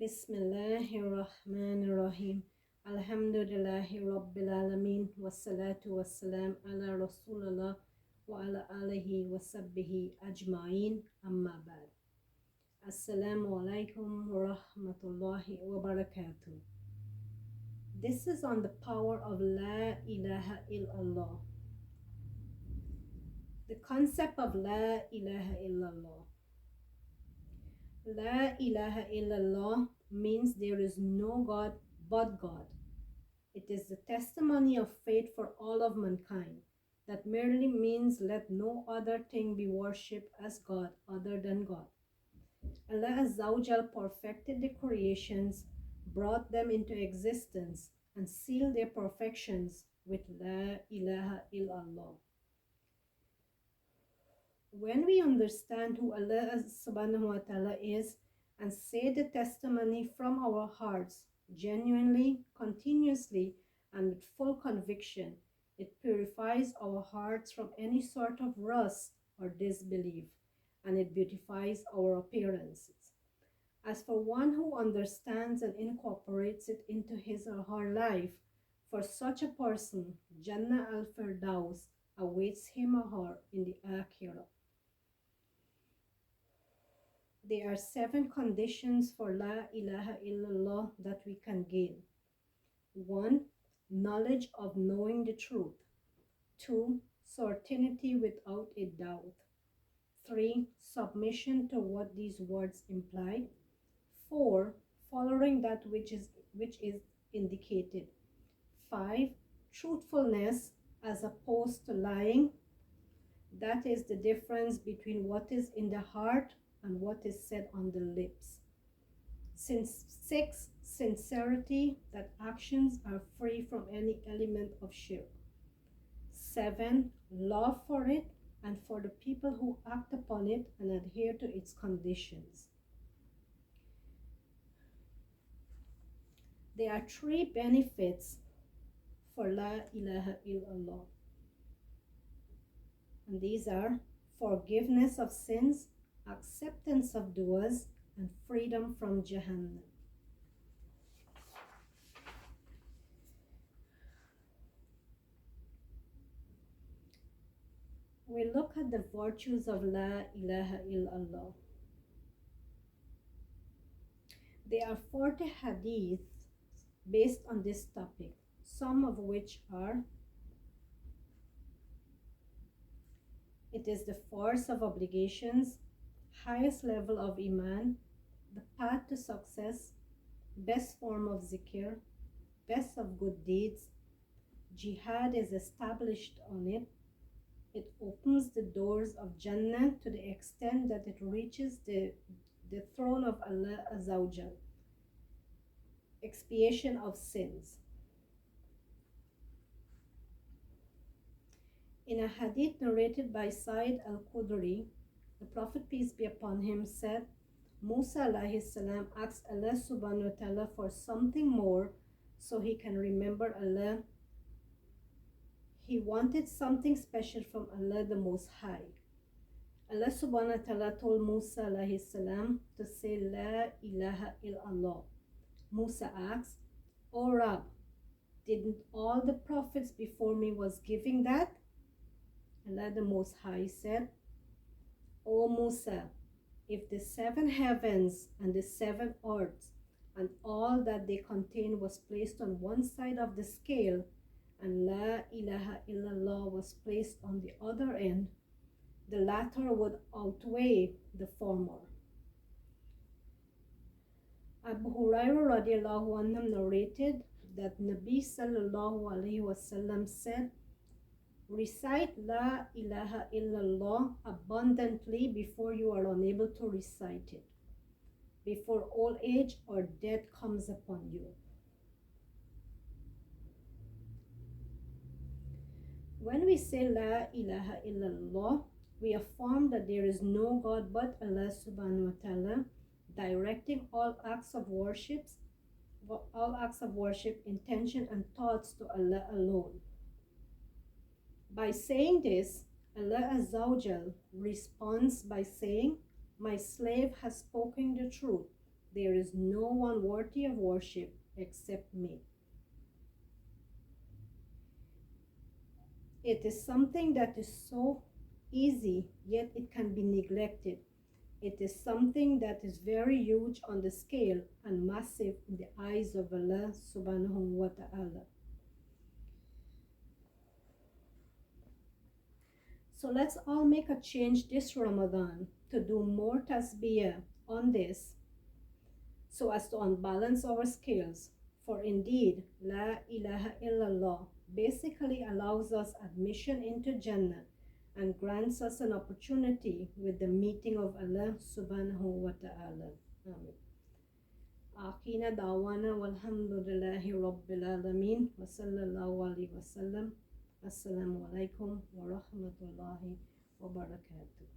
Bismillahirrahmanirrahim. Alhamdulillahi Rabbil Alameen. Wassalatu wassalam ala Rasulullah wa ala alihi wa sahbihi ajma'in. Amma ba'd. Assalamu alaikum wa rahmatullahi wa barakatuh. This is on the power of La ilaha illallah. The concept of La ilaha illallah. La ilaha illallah means there is no God but God. It is the testimony of faith for all of mankind. That merely means let no other thing be worshipped as God other than God. Allah Azawajal perfected the creations, brought them into existence, and sealed their perfections with La ilaha illallah. When we understand who Allah subhanahu wa ta'ala is and say the testimony from our hearts, genuinely, continuously, and with full conviction, it purifies our hearts from any sort of rust or disbelief, and it beautifies our appearances. As for one who understands and incorporates it into his or her life, for such a person, Jannah al-Firdaus awaits him or her in the Akhirah. There are 7 conditions for La ilaha illallah that we can gain. 1. Knowledge of knowing the truth. 2. Certainty without a doubt. 3. Submission to what these words imply. 4. Following that which is indicated. 5. Truthfulness as opposed to lying. That is the difference between what is in the heart and what is said on the lips. 6. Sincerity, that actions are free from any element of shirk. 7. Love for it and for the people who act upon it and adhere to its conditions. There are 3 benefits for La ilaha illallah. And these are forgiveness of sins, acceptance of du'as, and freedom from Jahannam. We look at the virtues of La ilaha illallah. There are 40 hadiths based on this topic, some of which are: it is the force of obligations, highest level of Iman, the path to success, best form of zikr, best of good deeds. Jihad is established on it. It opens the doors of Jannah to the extent that it reaches the throne of Allah Azawajal. Expiation of sins. In a hadith narrated by Sa'id al-Khudri, the Prophet, peace be upon him, said, Musa alayhi salam asked Allah subhanahu wa ta'ala for something more so he can remember Allah. He wanted something special from Allah the Most High. Allah subhanahu wa ta'ala told Musa alayhi salam to say La ilaha illallah. Musa asked, O Rab, didn't all the prophets before me was giving that? Allah the Most High said, O Musa, if the 7 heavens and the 7 earths and all that they contain was placed on one side of the scale and La ilaha illallah was placed on the other end, the latter would outweigh the former. Abu Hurairah radiallahu anhu narrated that Nabi sallallahu alayhi wasallam said, recite La ilaha illallah abundantly before you are unable to recite it, before old age or death comes upon you. When we say La ilaha illallah, we affirm that there is no God but Allah subhanahu wa ta'ala, directing all acts of worship, intention, and thoughts to Allah alone. By saying this, Allah Azawajal responds by saying, my slave has spoken the truth. There is no one worthy of worship except me. It is something that is so easy, yet it can be neglected. It is something that is very huge on the scale and massive in the eyes of Allah subhanahu wa ta'ala. So let's all make a change this Ramadan to do more tasbih on this so as to unbalance our scales. For indeed, La ilaha illallah basically allows us admission into Jannah and grants us an opportunity with the meeting of Allah subhanahu wa ta'ala. Amen. Aqina dawana walhamdulillahi rabbil alameen wa sallallahu alayhi wa sallam. Assalamu alaikum wa rahmatullahi wa barakatuh.